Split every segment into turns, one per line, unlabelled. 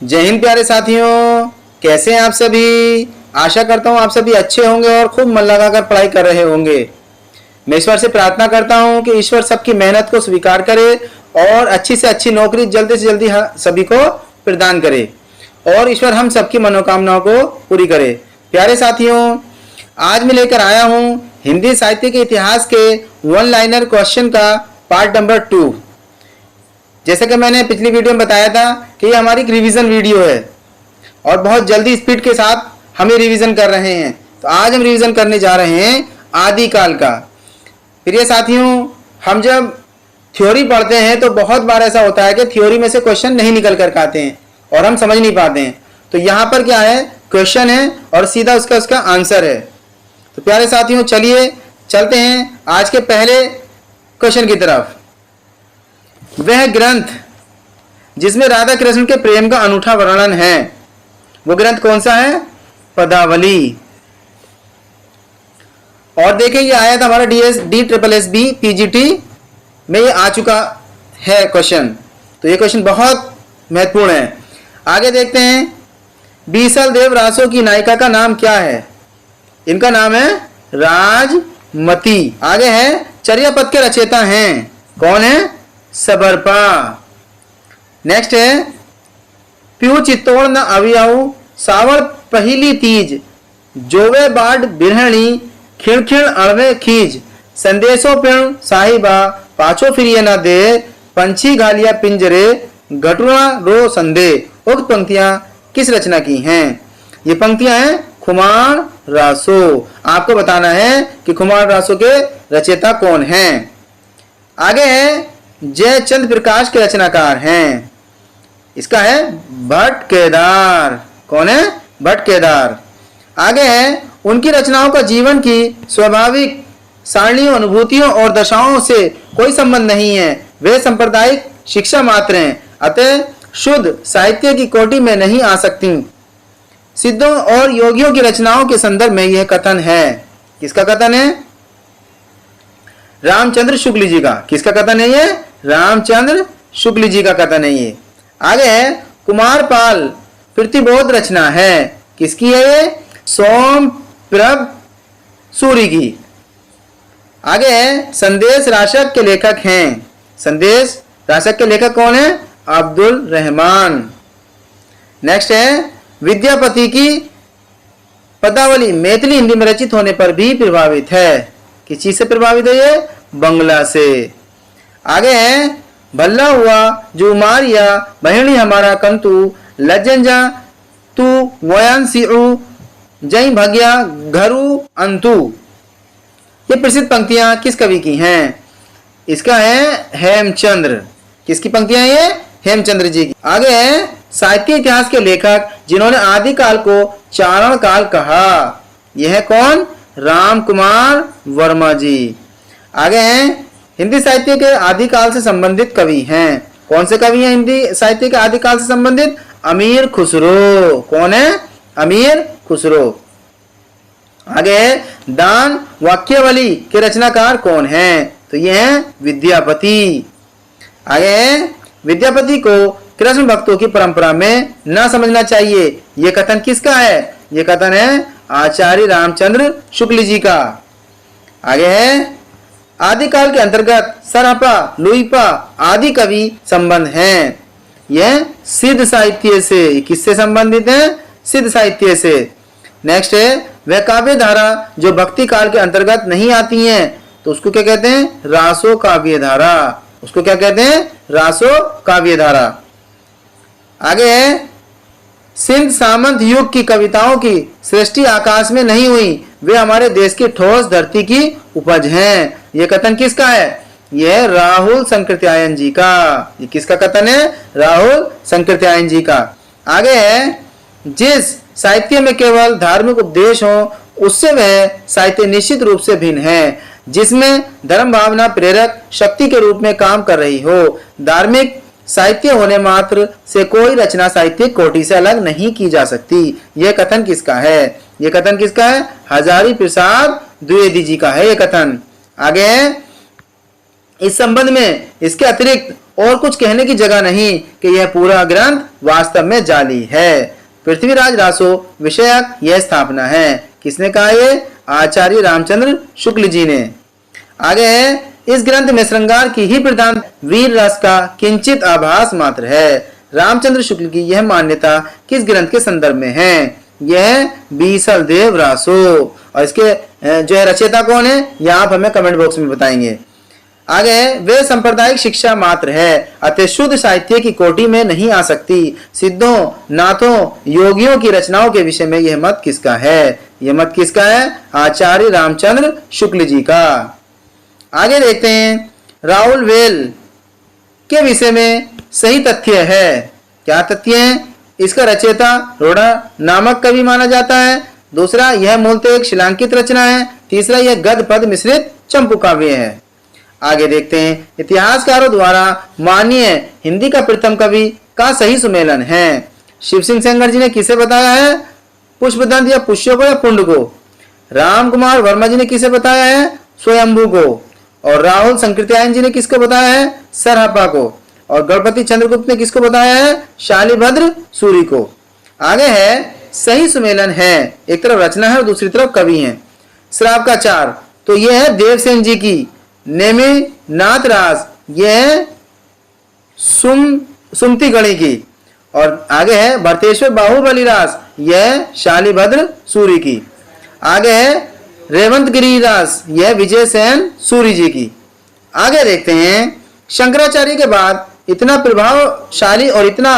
जय हिंद प्यारे साथियों, कैसे हैं आप सभी। आशा करता हूं आप सभी अच्छे होंगे और खूब मन लगाकर पढ़ाई कर रहे होंगे। मैं ईश्वर से प्रार्थना करता हूं कि ईश्वर सबकी मेहनत को स्वीकार करे और अच्छी से अच्छी नौकरी जल्दी से जल्दी सभी को प्रदान करे और ईश्वर हम सबकी मनोकामनाओं को पूरी करे। प्यारे साथियों, आज मैं लेकर आया हूं हिंदी साहित्य के इतिहास के वन लाइनर क्वेश्चन का पार्ट नंबर 2। जैसे कि मैंने पिछली वीडियो में बताया था कि ये हमारी रिवीजन वीडियो है और बहुत जल्दी स्पीड के साथ हम ये रिवीजन कर रहे हैं। तो आज हम रिवीजन करने जा रहे हैं आदिकाल का। प्रिय साथियों, हम जब थ्योरी पढ़ते हैं तो बहुत बार ऐसा होता है कि थ्योरी में से क्वेश्चन नहीं निकल कर आते हैं और हम समझ नहीं पाते हैं। तो यहाँ पर क्या है, क्वेश्चन है और सीधा उसका आंसर है। तो प्यारे साथियों, चलिए चलते हैं आज के पहले क्वेश्चन की तरफ। वह ग्रंथ जिसमें राधा कृष्ण के प्रेम का अनूठा वर्णन है, वो ग्रंथ कौन सा है? पदावली। और देखिए, ये आया था हमारा DSSB PGT में, ये आ चुका है क्वेश्चन। तो ये क्वेश्चन बहुत महत्वपूर्ण है। आगे देखते हैं, बीसल देव रासो की नायिका का नाम क्या है? इनका नाम है राजमती। आगे है, चर्यापद के रचयिता हैं, कौन है? सबरपा। नेक्स्ट है, प्यू चित्तौड़ न अवियाऊ सावड़ पहली तीज, जोवे बाड बिरहणी खिड़खिड़ अड़वे खीज, संदेशो पिण साहिबा पाछो फिरिए न दे, पंछी घालिया पिंजरे घटुआ रो संदे। उक्त पंक्तियां किस रचना की हैं? ये पंक्तियां हैं खुमार रासो। आपको बताना है कि खुमार रासो के रचयिता कौन हैं। आगे है, जयचंद प्रकाश के रचनाकार हैं, इसका है भट्ट केदार। कौन है? भट्ट केदार। आगे है, उनकी रचनाओं का जीवन की स्वाभाविक सारणियों, अनुभूतियों और दशाओं से कोई संबंध नहीं है, वे सांप्रदायिक शिक्षा मात्र हैं, अतः शुद्ध साहित्य की कोटि में नहीं आ सकती। सिद्धों और योगियों की रचनाओं के संदर्भ में यह कथन है। किसका कथन है? रामचंद्र शुक्ल जी का। किसका कथन है ये? रामचंद्र शुक्ल जी का कथन है ये। आगे है, कुमारपाल प्रतिबोध रचना है, किसकी है ये? सोमप्रभ सूरी की। आगे है, संदेश राशक के लेखक हैं, संदेश राशक के लेखक कौन है? अब्दुल रहमान। नेक्स्ट है, विद्यापति की पदावली मैथिली हिंदी में रचित होने पर भी प्रभावित है। किस चीज से प्रभावित है ये? बंगला से। आगे है, भल्ला हुआ जो मारिया बहिणी हमारा कंतु लज्जंजा तू वयान सिउ जय भग्या घरु अंतु। ये प्रसिद्ध पंक्तियां किस कवि की हैं? इसका है हेमचंद्र। किसकी पंक्तियां ये? हेमचंद्र जी की। आगे है, साहित्य इतिहास के लेखक जिन्होंने आदिकाल को चारण काल कहा, यह है कौन? राम कुमार वर्मा जी। आगे हैं, हिंदी साहित्य के आदिकाल से संबंधित कवि हैं, कौन से कवि हैं हिंदी साहित्य के आदिकाल से संबंधित? अमीर खुसरो। कौन है? अमीर खुसरो। आगे है, दान वाक्यावली के रचनाकार कौन हैं? तो ये हैं विद्यापति। आगे है, विद्यापति को कृष्ण भक्तों की परंपरा में न समझना चाहिए, ये कथन किसका है? ये कथन है आचार्य रामचंद्र शुक्ल जी का। आगे है, आदिकाल के अंतर्गत सरहपा लुइपा आदि कवि संबंध हैं, यह सिद्ध साहित्य से। किससे संबंधित है? सिद्ध साहित्य से। नेक्स्ट है, वह काव्य धारा जो भक्ति काल के अंतर्गत नहीं आती हैं, तो उसको क्या कहते हैं? रासो काव्य धारा। उसको क्या कहते हैं? रासो काव्य धारा। आगे है, सिंध सामंत युग की कविताओं की सृष्टि आकाश में नहीं हुई, वे हमारे देश की ठोस धरती की उपज हैं। यह कथन किसका है? यह राहुल संकृत्यायन जी का। ये किसका कथन है? राहुल संकृत्यायन जी का। आगे है, जिस साहित्य में केवल धार्मिक उपदेश हो, उससे वह साहित्य निश्चित रूप से भिन्न है, जिसमें धर्म भावना प्रेरक शक्ति के रूप में काम कर रही हो। धार्मिक साहित्य होने मात्र से कोई रचना साहित्यिक कोटि से अलग नहीं की जा सकती। यह कथन किसका है? यह कथन किसका है? हजारी प्रसाद द्विवेदी जी का है ये कथन। आगे है, इस संबंध में इसके अतिरिक्त और कुछ कहने की जगह नहीं कि यह पूरा ग्रंथ वास्तव में जाली है। पृथ्वीराज रासो विषयक यह स्थापना है। किसने कहा? ये आचार्य रामचंद्र शुक्ल जी ने। आगे है, इस ग्रंथ में श्रृंगार की ही प्रधान वीर रस का किंचित आभास मात्र है। रामचंद्र शुक्ल की यह मान्यता किस ग्रंथ के संदर्भ में है? यह बीसल देव रासो। और इसके जो है रचयिता कौन है, यह आप हमें कमेंट बॉक्स में बताएंगे। आगे है, वे सांप्रदायिक शिक्षा मात्र है, अतः शुद्ध साहित्य की कोटि में नहीं आ सकती। सिद्धों, नाथों, योगियों की रचनाओं के विषय में यह मत किसका है? यह मत किसका है? आचार्य रामचंद्र शुक्ल जी का। आगे देखते हैं, राहुल वेल के विषय में सही तथ्य है। क्या तथ्य है? इसका रचयिता रोड़ा नामक कवि माना जाता है। दूसरा, यह मूलतः एक शिलांकित रचना है। तीसरा, यह गद्य पद मिश्रित चंपू काव्य है। आगे देखते हैं, इतिहासकारों द्वारा माननीय हिंदी का प्रथम कवि का सही सुमेलन है। शिव सिंह सेंगर जी ने किसे बताया है? पुष्पदंत या पुष्य को या पुंड को। राम कुमार वर्मा जी ने किसे बताया है? स्वयंभू को। और राहुल संकृत्यायन जी ने किसको बताया है? सरहपा को। और गणपति चंद्रगुप्त ने किसको बताया है? शालिभद्र सूरी को। आगे है, सही सुमेलन है, एक तरफ रचना है और दूसरी तरफ कवि है। श्राव का 4, तो यह है देवसेन जी की नेमी नाथ रास, यह सुमति गणी की। और आगे है भरतेश्वर बाहुबली रास, यह शालिभद्र सूरी की। आगे है रेवंत गिरी रास, यह विजय सेन सूरी जी की। आगे देखते हैं, शंकराचार्य के बाद इतना प्रभावशाली और इतना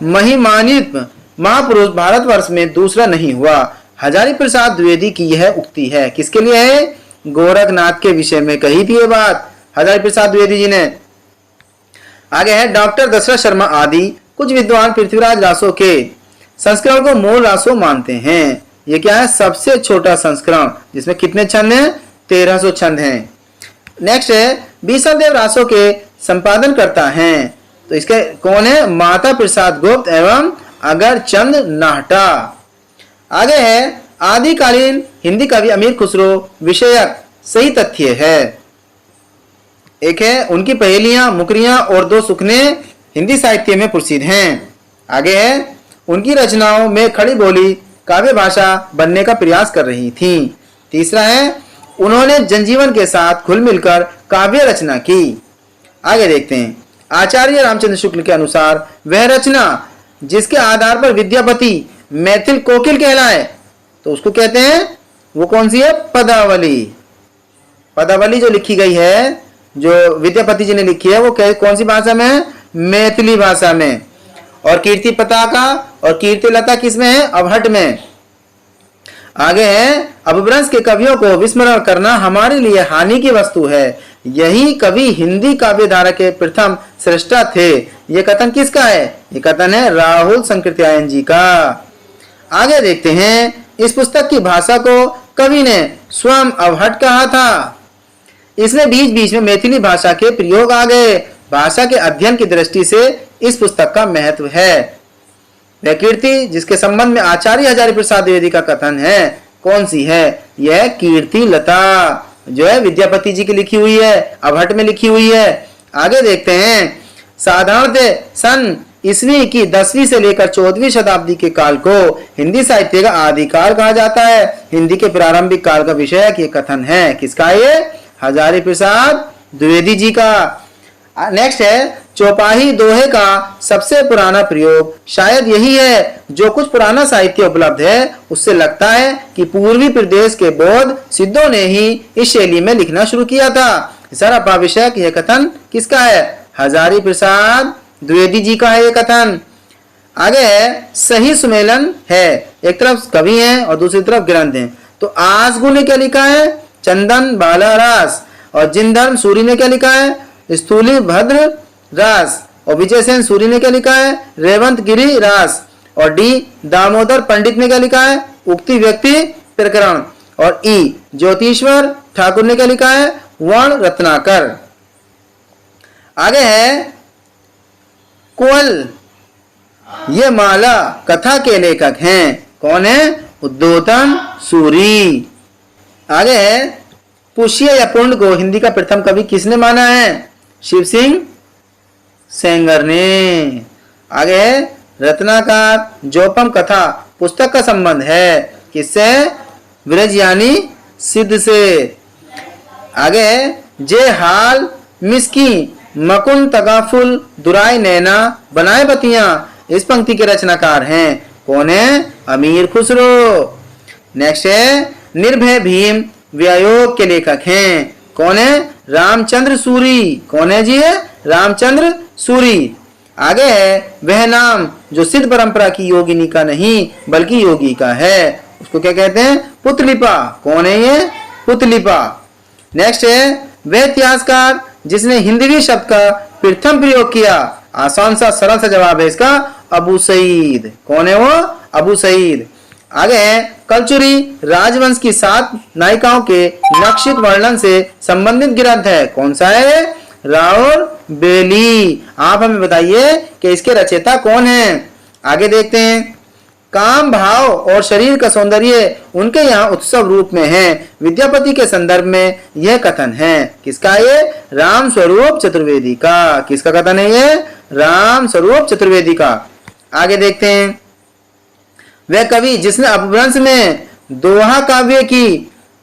महिमान्वित महापुरुष भारतवर्ष में दूसरा नहीं हुआ। हजारी प्रसाद द्विवेदी की यह उक्ति है। किसके लिए है? गोरखनाथ के विषय में कही थी ये बात हजारी प्रसाद द्विवेदी जी ने। आगे है, डॉक्टर दशरथ शर्मा आदि कुछ विद्वान पृथ्वीराज रासो के संस्करण को मूल रासो मानते हैं। ये क्या है? सबसे छोटा संस्करण, जिसमें कितने छंद हैं? 1300 छंद हैं। नेक्स्ट है, बीसल देव रासो के संपादन करता है। तो इसके कौन है? माता प्रसाद गुप्त एवं अगर चंद नाहटा। आगे है, आदिकालीन हिंदी कवि अमीर खुसरो विषयक सही तथ्य है। एक है, उनकी पहेलियां, मुकरियां और दो सुखने हिंदी साहित्य में प्रसिद्ध हैं। आगे है, उनकी रचनाओं में खड़ी बोली काव्य भाषा बनने का प्रयास कर रही थी। तीसरा है, उन्होंने जनजीवन के साथ घुल मिलकर काव्य रचना की। आगे देखते हैं, आचार्य रामचंद्र शुक्ल के अनुसार वह रचना जिसके आधार पर विद्यापति मैथिल कोकिल कहलाए, तो उसको कहते हैं, वो कौन सी है? पदावली। पदावली जो लिखी गई है, जो विद्यापति जी ने लिखी है, वो कौन सी भाषा में है? मैथिली भाषा में। और कीर्ति पताका और कीर्ति लता किसमें है? अवहट में। आगे है, अपभ्रंश के कवियों को विस्मरण करना हमारे लिए हानि की वस्तु है। यही कवि हिंदी काव्य धारा के प्रथम श्रेष्ठा थे। ये कथन किसका है? ये कथन है राहुल संकृत्यायन जी का। आगे देखते हैं, इस पुस्तक की भाषा को कवि ने स्वयं अवहट कहा था। इसमें बीच बीच में मैथिली भाषा के प्रयोग आ गए। भाषा के अध्ययन की दृष्टि से इस पुस्तक का महत्व है। वह कीर्ति जिसके संबंध में आचार्य हजारी प्रसाद द्विवेदी का कथन है, कौन सी है? यह कीर्ति लता जो है विद्यापति जी की लिखी हुई है, अवहट में लिखी हुई है। आगे देखते हैं, साधारणतः सन ईस्वी की 10वीं से लेकर 14वीं शताब्दी के काल को हिंदी साहित्य का आदिकाल कहा जाता है। हिंदी के प्रारंभिक काल का विषय ये कथन है। किसका? ये हजारी प्रसाद द्विवेदी जी का। नेक्स्ट है, चौपाही दोहे का सबसे पुराना प्रयोग शायद यही है। जो कुछ पुराना साहित्य उपलब्ध है उससे लगता है कि पूर्वी प्रदेश के बौद्ध सिद्धों ने ही इस शैली में लिखना शुरू किया था। सरहपा विषयक यह कथन किसका है? हजारी प्रसाद द्विवेदी जी का है ये कथन। आगे है, सही सुमेलन है। एक तरफ कवि हैं और दूसरी तरफ ग्रंथ हैं। तो आसगु ने क्या लिखा है? चंदन बाला रास। और जिनधर्म सूरी ने क्या लिखा है? स्थूली भद्र रास। और विजय सेन सूरी ने क्या लिखा है? रेवंत गिरी रास। और डी दामोदर पंडित ने क्या लिखा है? उक्ति व्यक्ति प्रकरण। और ई ज्योतिश्वर ठाकुर ने क्या लिखा है? वर्ण रत्नाकर। आगे है, कुल ये माला कथा के लेखक हैं। कौन है? उद्योतन सूरी। आगे है, पुष्य या पुंड को हिंदी का प्रथम कवि किसने माना है? शिव सिंह सेंगर ने। आगे है रत्नाकर जोपम कथा पुस्तक का संबंध है किससे? विरजयानी सिद्ध से। आगे है जे हाल मिसकी मकुन तगाफुल दुराई नैना बनाए बतियां, इस पंक्ति के रचनाकार हैं। कौन है? अमीर खुसरो। नेक्स्ट है निर्भय भीम व्यायोग के लेखक हैं। कौन है? रामचंद्र सूरी। कौन है जी? रामचंद्र सूरी। आगे है वह नाम जो सिद्ध परंपरा की योगिनी का नहीं बल्कि योगी का है, उसको क्या कहते हैं? पुतलिपा। कौन है ये? पुतलिपा। नेक्स्ट है वह इतिहासकार जिसने हिंदवी शब्द का प्रथम प्रयोग किया। आसान सा सरल सा जवाब है इसका, अबू सईद। कौन है वो? अबू सईद। आगे है कलचुरी राजवंश की 7 नायिकाओं के नक्षित वर्णन से संबंधित ग्रंथ है। कौन सा है? राउर बेली। आप हमें बताइए कि इसके रचयिता कौन है? आगे देखते हैं काम भाव और शरीर का सौंदर्य उनके यहाँ उत्सव रूप में है। विद्यापति के संदर्भ में यह कथन है। किसका ये? राम स्वरूप चतुर्वेदी का। किसका कथन है ये? राम स्वरूप चतुर्वेदी का। आगे देखते हैं वह कवि जिसने अपभ्रंश में दोहा काव्य की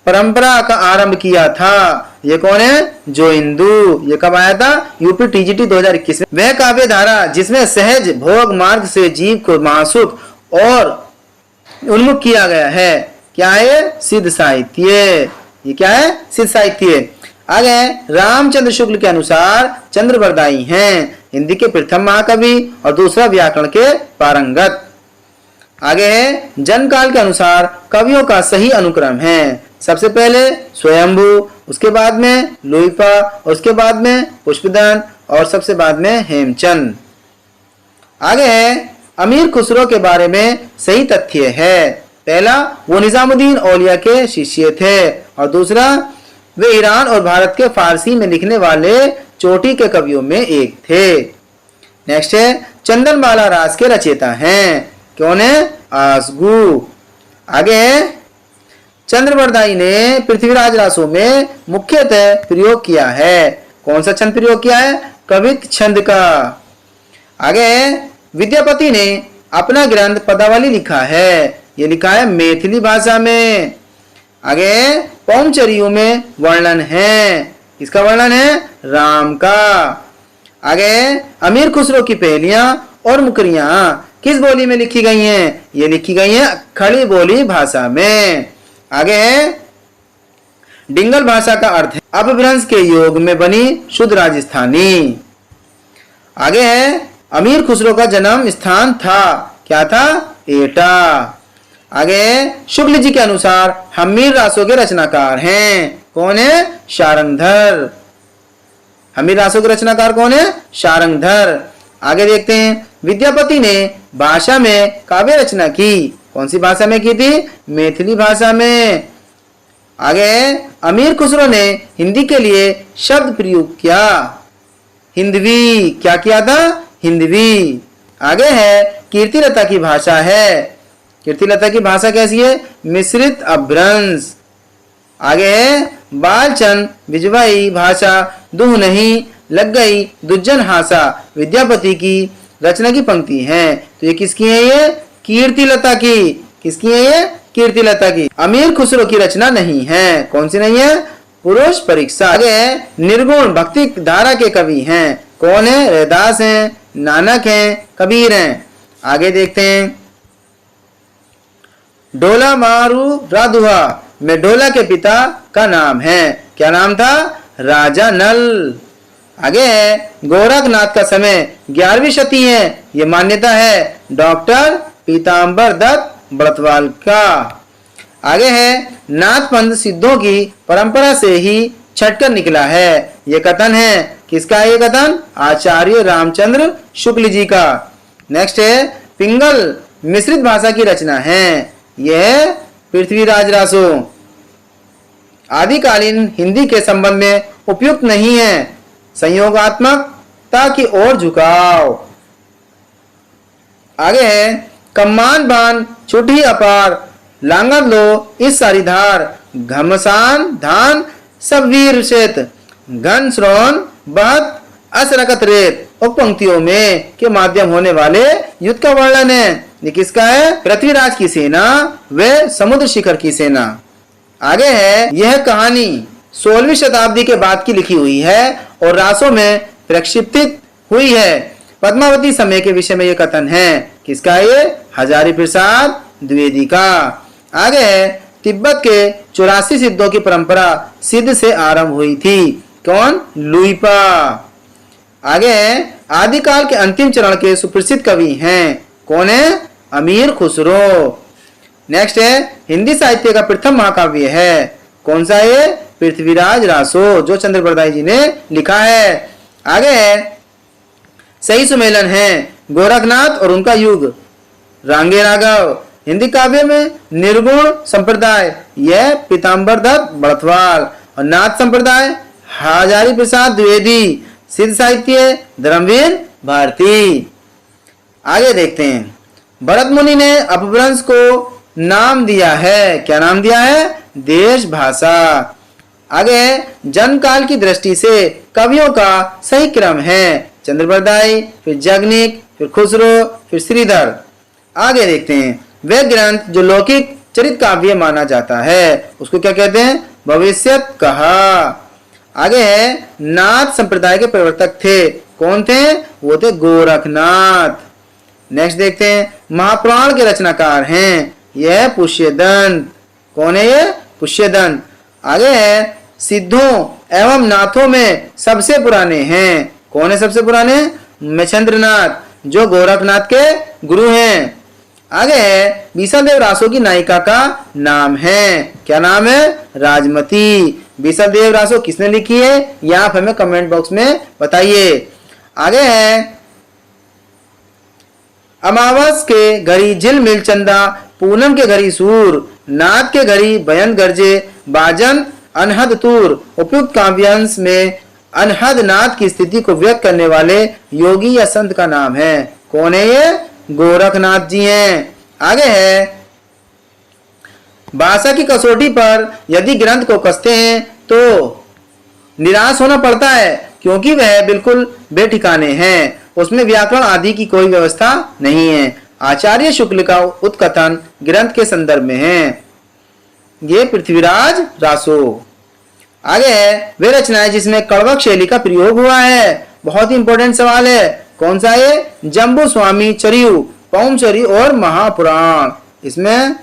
परंपरा का आरंभ किया था। ये कौन है? जो इंदु। ये कब आया था? यूपी टीजीटी 2021 में। वह काव्य धारा जिसमें सहज भोग मार्ग से जीव को महासुख और उन्मुख किया गया है, क्या है? सिद्ध साहित्य। ये क्या है? सिद्ध साहित्य। आगे रामचंद्र शुक्ल के अनुसार चंद्रवरदायी हैं, हिंदी के प्रथम महाकवि और दूसरा व्याकरण के पारंगत। आगे है जन्म काल के अनुसार कवियों का सही अनुक्रम है। सबसे पहले स्वयंभू, उसके बाद में लुइपा, उसके बाद में पुष्पदन और सबसे बाद में हेमचंद। आगे है अमीर खुसरो के बारे में सही तथ्य है। पहला वो निजामुद्दीन औलिया के शिष्य थे और दूसरा वे ईरान और भारत के फारसी में लिखने वाले चोटी के कवियों में एक थे। नेक्स्ट है चंदनबाला रास के रचयिता हैं। कौन है? आसगु। आगे है चंद्रवरदायी ने पृथ्वीराज रासों में मुख्यतः प्रयोग किया है। कौन सा छंद प्रयोग किया है? कवित छंद का। आगे है विद्यापति ने अपना ग्रंथ पदावली लिखा है। ये लिखा है मैथिली भाषा में। आगे पौमचरियों में वर्णन है। किसका वर्णन है? राम का। आगे अमीर खुसरो की पहेलियां और मुकरियां किस बोली में लिखी गई हैं? ये लिखी गई हैं खड़ी बोली भाषा में। आगे है डिंगल भाषा का अर्थ है अपभ्रंश के योग में बनी शुद्ध राजस्थानी। आगे है अमीर खुसरो का जन्म स्थान था। क्या था? एटा। आगे शुक्ल जी के अनुसार हमीर रासों के रचनाकार हैं। कौन है? शारंगधर। हमीर रासों के रचनाकार कौन है? शारंगधर। आगे देखते हैं विद्यापति ने भाषा में काव्य रचना की। कौन सी भाषा में की थी? मैथिली भाषा में। आगे अमीर खुसरो ने हिंदी के लिए शब्द प्रयोग किया, हिंदवी। क्या किया था? हिंदवी। आगे है कीर्तिलता की भाषा है। कीर्तिलता की भाषा कैसी है? मिश्रित अपभ्रंश। आगे है बालचंद बिजवाई भाषा दुह नहीं लग गई दुज्जन हासा विद्यापति की रचना की पंक्ति है। तो ये किसकी है? ये कीर्तिलता की। किसकी है ये? कीर्तिलता की। अमीर खुसरो की रचना नहीं है। कौन सी नहीं है? पुरुष परीक्षा। आगे निर्गुण भक्ति धारा के कवि हैं। कौन है? रैदास हैं, नानक हैं, कबीर हैं। आगे देखते हैं डोला मारू राधुआ में डोला के पिता का नाम है। क्या नाम था? राजा नल। आगे है गोरखनाथ का समय 11वीं शती है। ये मान्यता है डॉक्टर पीताम्बर दत्त बड़तवाल का। आगे है नाथ पंथ सिद्धों की परंपरा से ही छटकर निकला है। ये कथन है। किसका है ये कथन? आचार्य रामचंद्र शुक्ल जी का। नेक्स्ट है पिंगल मिश्रित भाषा की रचना है। यह पृथ्वीराज रासो आदिकालीन हिंदी के संबंध में उपयुक्त नहीं है। संयोगात्मकता की ओर झुकाव। आगे है कम्मान बान छुटी अपार लांगत लो इस सारी धार घमसान धान सब वीर शेत घन श्रोन बहत असरकत रेत उप पंक्तियों में के माध्यम होने वाले युद्ध का वर्णन है। ये किसका है? पृथ्वीराज की सेना व समुद्र शिखर की सेना। आगे है, यह कहानी 16वीं शताब्दी के बाद की लिखी हुई है और रासों में प्रक्षिप्त हुई है। पद्मावती समय के विषय में यह कथन है। किसका? ये हजारी प्रसाद द्विवेदी का। आगे है, तिब्बत के 84 सिद्धों की परंपरा सिद्ध से आरंभ हुई थी। कौन? लुइपा। आगे है, आदिकाल के अंतिम चरण के सुप्रसिद्ध कवि हैं। कौन है? अमीर खुसरो। नेक्स्ट है, हिंदी साहित्य का प्रथम महाकाव्य है। कौन सा? ये पृथ्वीराज रासो, जो चंद्रप्रदाय जी ने लिखा है। आगे है, सही सुमेलन है गोरखनाथ और उनका युग, रांगे राघव। हिंदी काव्य में निर्गुण संप्रदाय यह पीताम्बर दत्त बड़थवाल और नाथ संप्रदाय हजारी प्रसाद द्विवेदी। सिद्ध साहित्य धर्मवीर भारती। आगे देखते हैं, भरत मुनि ने अपभ्रंश को नाम दिया है। क्या नाम दिया है? देश भाषा। आगे, जन्म काल की दृष्टि से कवियों का सही क्रम है चंद्रप्रदाय, फिर जगनिक, फिर खुसरो, फिर श्रीधर। आगे देखते हैं, वह ग्रंथ जो लौकिक चरित काव्य माना जाता है उसको क्या कहते हैं? भविष्यत कहा। आगे है, नाथ संप्रदाय के प्रवर्तक थे। कौन थे? वो थे गोरखनाथ। नेक्स्ट देखते हैं, महापुराण के रचनाकार हैं। यह पुष्यदंत। कौन है ये? पुष्यदंत। आगे है, सिद्धों एवं नाथों में सबसे पुराने हैं। कौन है सबसे पुराने? मच्छिंद्रनाथ, जो गोरखनाथ के गुरु हैं। आगे है, बीसलदेव रासो की नायिका का नाम है। क्या नाम है? राजमती। बीसलदेव रासो किसने लिखी है? यह आप हमें कमेंट बॉक्स में बताइए। आगे है, अमावस के घड़ी झिलमिल चंदा, पूनम के घड़ी सूर, नाथ के घड़ी बयन गरजे, बाजन अनहद तूर। उपयुक्त काव्यांश में अनहद नाथ की स्थिति को व्यक्त करने वाले योगी या संत का नाम है। कौन है ये? गोरखनाथ जी हैं। आगे है, भाषा की कसौटी पर यदि ग्रंथ को कसते हैं तो निराश होना पड़ता है, क्योंकि वह बिल्कुल बेठिकाने हैं। उसमें व्याकरण आदि की कोई व्यवस्था नहीं है। आचार्य शुक्ल का उत्कथन ग्रंथ के संदर्भ में है। ये पृथ्वीराज रासो। आगे है, वे रचनाएं जिसमें कड़वक शैली का प्रयोग हुआ है। बहुत ही इंपॉर्टेंट सवाल है। कौन सा? ये जम्बू स्वामी चरियु, पौमचरी और महापुराण। इसमें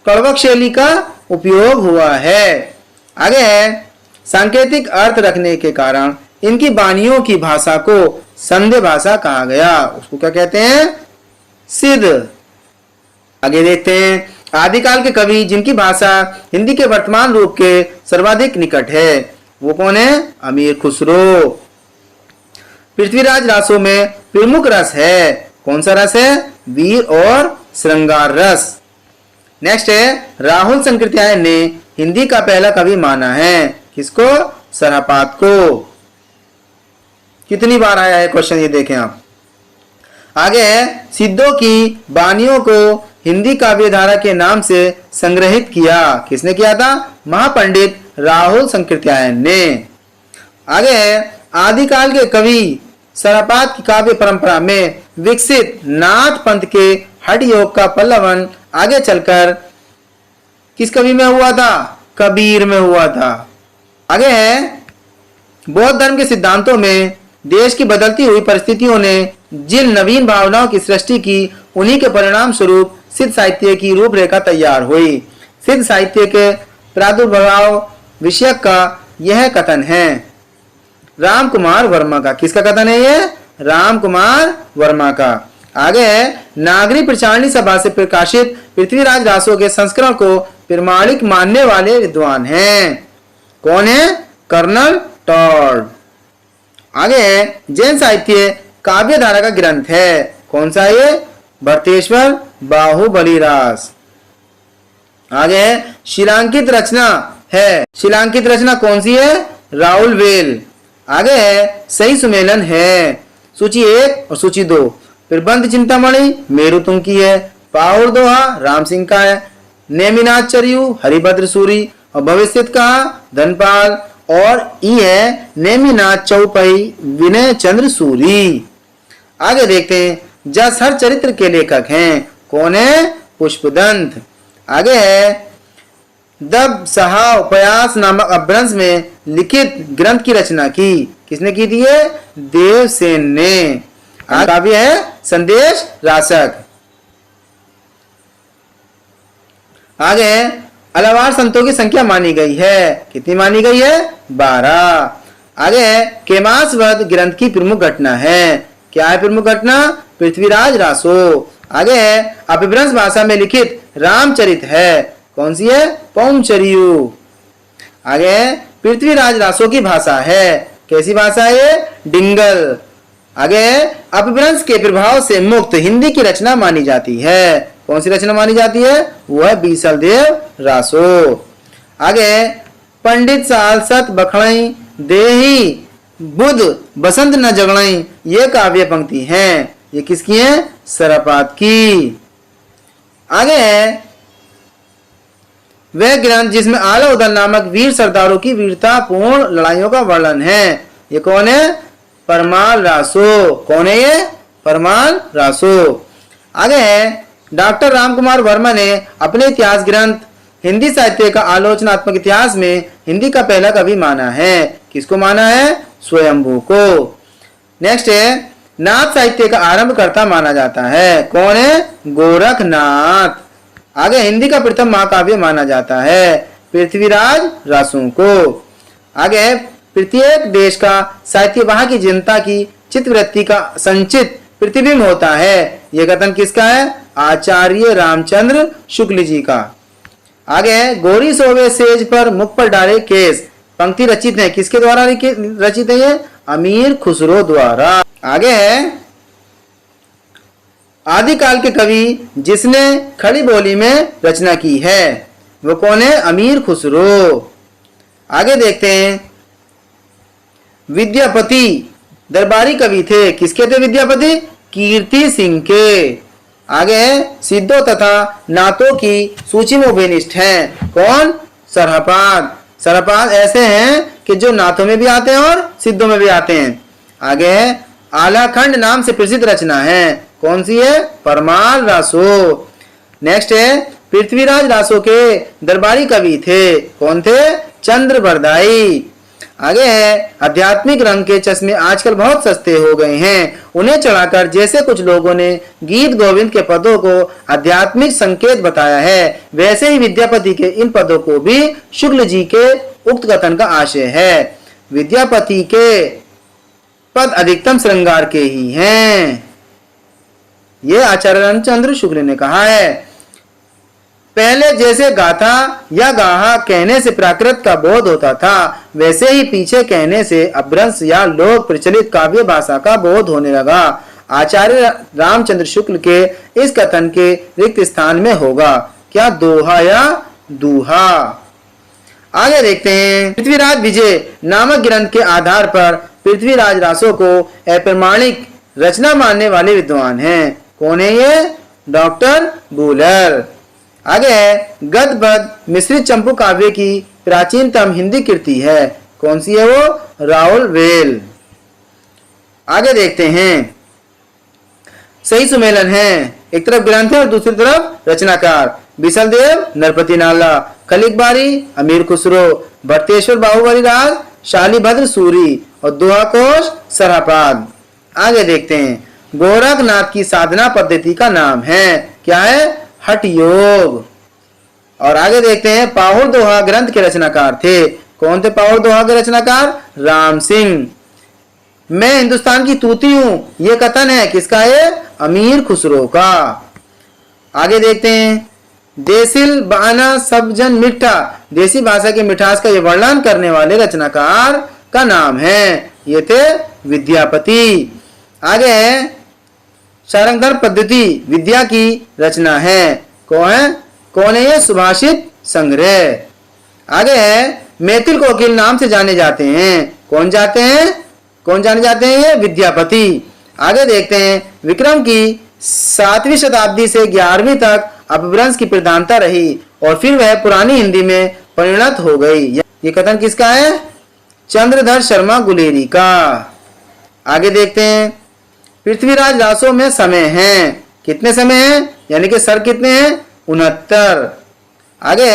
कड़वक शैली का उपयोग हुआ है। आगे है, सांकेतिक अर्थ रखने के कारण इनकी वाणियों की भाषा को संध्य भाषा कहा गया। उसको क्या कहते हैं? सिद्ध। आगे देखते हैं, आदिकाल के कवि जिनकी भाषा हिंदी के वर्तमान रूप के सर्वाधिक निकट है, वो कौन है? अमीर खुसरो। पृथ्वीराज रासों में प्रमुख रस है। कौन सा रस है? वीर और श्रृंगार रस। नेक्स्ट है, राहुल संकृत्यायन ने हिंदी का पहला कवि माना है। किसको? सरहपात को। कितनी बार आया है क्वेश्चन, ये देखें आप। आगे है, सिद्धों की वाणियों को हिंदी काव्य धारा के नाम से संग्रहित किया। किसने किया था? महापंडित राहुल संकृत्यायन ने। आगे है, आदिकाल के कवि सरहपात की काव्य परंपरा में विकसित नाथ पंथ के हठ योग का पल्लवन आगे चलकर किस कवि में हुआ था? कबीर में हुआ था। आगे है, बौद्ध धर्म के सिद्धांतों में देश की बदलती हुई परिस्थितियों ने जिन नवीन भावनाओं की सृष्टि की, उन्हीं के परिणाम स्वरूप सिद्ध साहित्य की रूपरेखा तैयार हुई। सिद्ध साहित्य के प्रादुर्भाव विषयक का यह कथन है राम कुमार वर्मा का। किसका कथन है ये? राम कुमार वर्मा का। आगे है, नागरी प्रचारणी सभा से प्रकाशित पृथ्वीराज रासो के संस्करण को प्रमाणिक मानने वाले विद्वान हैं। कौन है? Colonel Tod. आगे है, जैन साहित्य काव्य धारा का ग्रंथ है। कौन सा? ये भरतेश्वर बाहुबली रास। आगे है, शिलांकित रचना है। शिलांकित रचना कौन सी है? राहुल वेल। आगे है, सही सुमेलन है। सूची 1 और सूची 2। प्रबंध चिंतामणि मेरुतुंग की है। पाहुर दोहा राम सिंह का है। नेमिनाथ चरियु हरिभद्र सूरी और भविष्यत कहा धनपाल और ई है नेमिनाथ चौपाई विनय चंद्र सूरी। आगे देखते हैं जसहर चरित्र के लेखक हैं, कौन है? पुष्पदंत। आगे है दब सहा उपयास नामक अपभ्रंश में लिखित ग्रंथ की रचना की, किसने की थी? देवसेन ने। काव्य है संदेश रासक। आगे अलवार संतों की संख्या मानी गई है, कितनी मानी गई है? 12। आगे केमास वध ग्रंथ की प्रमुख घटना है, क्या है प्रमुख घटना? पृथ्वीराज रासो। आगे अपभ्रंश भाषा में लिखित रामचरित है, कौन सी है? पौंचरियु। आगे पृथ्वीराज रासो की भाषा है, कैसी भाषा है? डिंगल। आगे अपभ्रंश के प्रभाव से मुक्त हिंदी की रचना मानी जाती है, कौन सी रचना मानी जाती है? वो है बीसल देव रासो। आगे पंडित साल सत बखड़ई देही बुध बसंत न जगड़ई, ये काव्य पंक्ति हैं, ये किसकी है? सरपात की। आगे है वह ग्रंथ जिसमें आला उदल नामक वीर सरदारों की वीरता पूर्ण लड़ाइयों का वर्णन है, ये कौन है? परमाल रासो। कौन है ये? परमाल रासो। आगे है डॉक्टर रामकुमार वर्मा ने अपने इतिहास ग्रंथ हिंदी साहित्य का आलोचनात्मक इतिहास में हिंदी का पहला कवि माना है, किसको माना है? स्वयंभू को। नेक्स्ट है नाथ साहित्य का आरंभकर्ता माना जाता है, कौन है? गोरखनाथ। आगे हिंदी का प्रथम महाकाव्य माना जाता है पृथ्वीराज रासो को। आगे प्रत्येक देश का साहित्य वहां की जनता की चित्तवृत्ति का संचित प्रतिबिंब होता है, यह कथन किसका है? आचार्य रामचंद्र शुक्ल जी का। आगे गोरी सोवे सेज पर मुख पर डाले केस पंक्ति रचित है, किसके द्वारा रचित है? ये अमीर खुसरो द्वारा। आगे है आदिकाल के कवि जिसने खड़ी बोली में रचना की है, वो कौन है? अमीर खुसरो। आगे देखते हैं विद्यापति दरबारी कवि थे, किसके थे विद्यापति? कीर्ति सिंह के। आगे सिद्धों तथा नातों की सूची में उपनिष्ठ हैं, कौन? सरहपाद। सरहपाद ऐसे हैं कि जो नातों में भी आते हैं और सिद्धों में भी आते हैं। आगे आलाखंड नाम से प्रसिद्ध रचना है, कौन सी है? परमाल रासो। नेक्स्ट है पृथ्वीराज रासो के दरबारी कवि थे, कौन थे? चंद्रबरदाई। आगे है आध्यात्मिक रंग के चश्मे आजकल बहुत सस्ते हो गए हैं, उन्हें चढ़ाकर जैसे कुछ लोगों ने गीत गोविंद के पदों को आध्यात्मिक संकेत बताया है, वैसे ही विद्यापति के इन पदों को भी शुक्ल जी के उक्त कथन का आशय है। विद्यापति के पद अधिकतम श्रृंगार के ही हैं, ये आचार्य रामचंद्र शुक्ल ने कहा है। पहले जैसे गाथा या गाहा कहने से प्राकृत का बोध होता था, वैसे ही पीछे कहने से अपभ्रंश या लोक प्रचलित काव्य भाषा का बोध होने लगा। आचार्य रामचंद्र शुक्ल के इस कथन के रिक्त स्थान में होगा क्या दोहा या दूहा? आगे देखते हैं पृथ्वीराज विजय नामक ग्रंथ के आधार पर पृथ्वीराज रासो को अप्रमाणिक रचना मानने वाले विद्वान हैं, कौन है ये? डॉक्टर बूलर। आगे है गद पद मिश्रित चंपू काव्य की प्राचीनतम हिंदी कृति है, कौन सी है वो? राहुल वेल। आगे देखते हैं सही सुमेलन है, एक तरफ ग्रंथ है और दूसरी तरफ रचनाकार। बिसल देव नरपति नाला, खलिक बारी अमीर खुसरो, भट्टेश्वर बाहुबली राज शालीभद्र सूरी और दोहा कोश सरहपाद। आगे देखते हैं गोरखनाथ की साधना पद्धति का नाम है, क्या है? हठ योग। और आगे देखते हैं पाहुर दोहा ग्रंथ के रचनाकार थे, कौन थे पाहुर दोहा के रचनाकार? राम सिंह। मैं हिंदुस्तान की तूती हूं, यह कथन है किसका है? अमीर खुसरो का। आगे देखते हैं देसिल बाना सब जन मिठा, देसी भाषा की मिठास का यह वर्णन करने वाले रचनाकार का नाम है, ये थे विद्यापति। आगे है सारंगधर पद्धति विद्या की रचना है, कौन है ये? सुभाषित संग्रह। आगे है मैथिल कोकिल नाम से जाने जाते हैं, कौन जाने जाते हैं? ये विद्यापति। आगे देखते हैं विक्रम की 7वीं शताब्दी से 11वीं तक अपभ्रंश की प्रधानता रही और फिर वह पुरानी हिंदी में परिणत हो गई, ये कथन किसका है? चंद्रधर शर्मा गुलेरी का। आगे देखते हैं, पृथ्वीराज रासो में समय हैं, कितने समय हैं, यानी कि सर कितने हैं, 69। आगे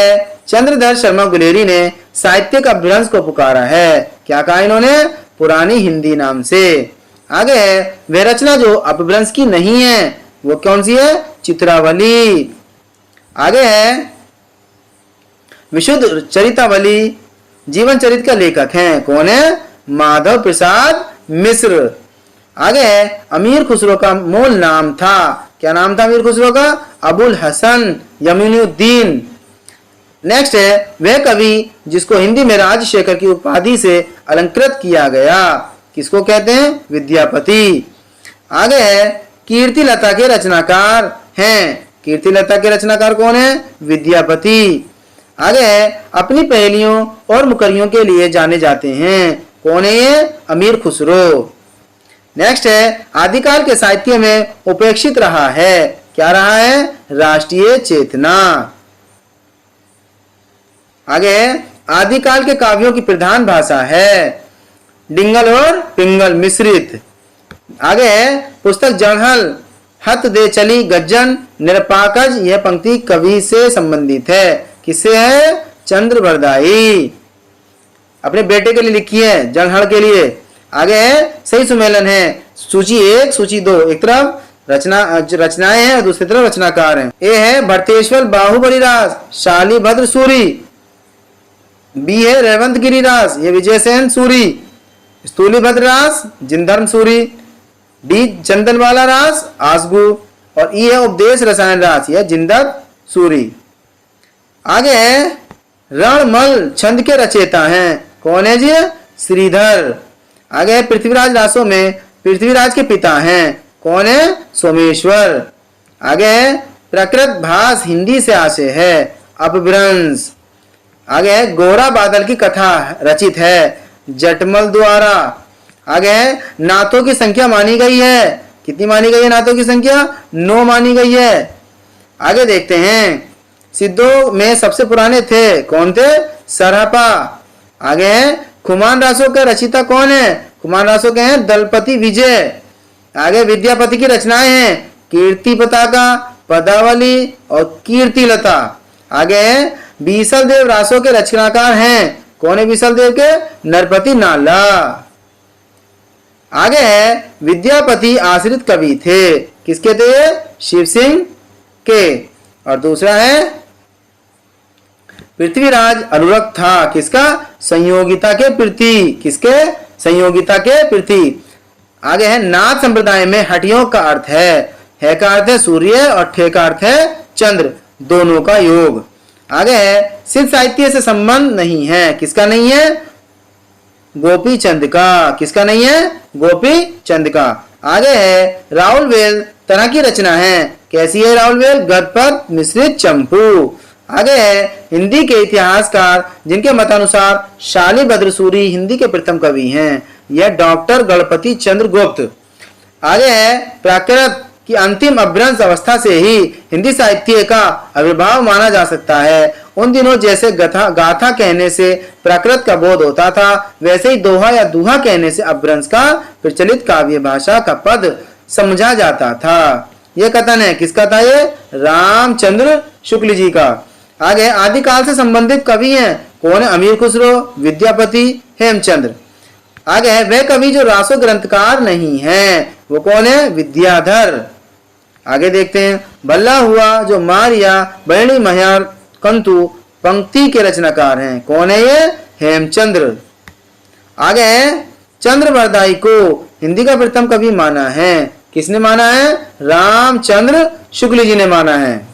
चंद्रधर शर्मा गुलेरी ने साहित्यिक अपभ्रंश को पुकारा है, क्या कहा इन्होंने, पुरानी हिंदी नाम से। आगे वह रचना जो अपभ्रंश की नहीं है वो कौन सी है, चित्रावली। आगे है विशुद्ध चरितावली जीवन चरित्र का लेखक हैं, कौन है, माधव प्रसाद मिश्र। आगे है अमीर खुसरो का मूल नाम था, क्या नाम था अमीर खुसरो का, अबुल हसन यमीनुद्दीन। नेक्स्ट है वह कवि जिसको हिंदी में राजशेखर की उपाधि से अलंकृत किया गया, किसको कहते हैं, विद्यापति। आगे है कीर्ति लता के रचनाकार हैं, कीर्ति लता के रचनाकार कौन है, विद्यापति। आगे है अपनी पहेलियों और मुकरियों के लिए जाने जाते हैं, कौन है ये, अमीर खुसरो। नेक्स्ट है आदिकाल के साहित्य में उपेक्षित रहा है, क्या रहा है, राष्ट्रीय चेतना। आगे आदिकाल के काव्यों की प्रधान भाषा है डिंगल और पिंगल मिश्रित। आगे पुस्तक जड़हल हत दे चली गज्जन निरपाकज, यह पंक्ति कवि से संबंधित है, किससे है, चंद्र बरदाई, अपने बेटे के लिए लिखी है, जड़हल के लिए। आगे है सही सुमेलन है, सूची 1 सूची 2, एक तरफ रचनाएं हैं और दूसरी तरफ रचनाकार हैं। ए है भट्टेश्वर बाहुबली रास शालीभद्र सूरी, बी है रेवंत गिरिरास, ये विजयसेन सूरी, स्थूलीभद्र रास जिनधर्म सूरी, डी चंदनवाला रास आसगु, और ई है उपदेश रसायन रास, यह जिनदत्त सूरी। आगे है रणमल छंद के रचयिता हैं, कौन है जी, श्रीधर। आगे है पृथ्वीराज रासों में पृथ्वीराज के पिता हैं, कौन है, सोमेश्वर। आगे है प्रकृत भाष हिंदी से आशय है, अपभ्रंश। आगे है गोरा बादल की कथा रचित है जटमल द्वारा। आगे है नातों की संख्या मानी गई है, कितनी मानी गई है नातों की संख्या, 9 मानी गई है। आगे देखते हैं सिद्धों में सबसे पुराने थे, कौन थे, सरहपा। आगे है खुमान रासों का रचिता कौन है, खुमान रासों के हैं दलपति विजय। आगे विद्यापति की रचनाएं हैं कीर्ति पताका, पदावली और कीर्ति लता। आगे है बीसल देव रासों के रचनाकार हैं, कौन है बीसल देव के, नरपति नाला। आगे है विद्यापति आश्रित कवि थे, किसके थे, शिव सिंह के। और दूसरा है पृथ्वीराज अनुरक्त था, किसका, संयोगिता के प्रति, किसके, संयोगिता के प्रति। आगे है नाथ संप्रदाय में हटियों का अर्थ है का अर्थ है सूर्य और ठे का अर्थ है चंद्र, दोनों का योग। आगे है सिद्ध साहित्य से संबंध नहीं है, किसका नहीं है, गोपी चंद का, किसका नहीं है, गोपी चंद का। आगे है राहुल वेल तरह की रचना है, कैसी है राहुल वेल, गदपद मिश्रित चंपू। आगे है हिंदी के इतिहासकार जिनके मतानुसार शालीभद्र सूरी हिंदी के प्रथम कवि हैं, यह डॉक्टर गणपति चंद्र गुप्त। आगे है प्राकृत की अंतिम अपभ्रंश अवस्था से ही हिंदी साहित्य का आविर्भाव माना जा सकता है। उन दिनों जैसे गाथा कहने से प्राकृत का बोध होता था, वैसे ही दोहा या दुहा कहने से अपभ्रंश का प्रचलित काव्य भाषा का पद समझा जाता था। यह कथन है किसका था, ये रामचंद्र शुक्ल जी का। आगे आदिकाल से संबंधित कवि हैं, कौन है, अमीर खुसरो, विद्यापति, हेमचंद्र। आगे है वह कवि जो रासो ग्रंथकार नहीं है, वो कौन है, विद्याधर। आगे देखते हैं भल्ला हुआ जो मारिया बैणी महर कंतु पंक्ति के रचनाकार हैं, कौन है ये, हेमचंद्र। आगे है चंद्र बरदाई को हिंदी का प्रथम कवि माना है, किसने माना है, रामचंद्र शुक्ल जी ने माना है।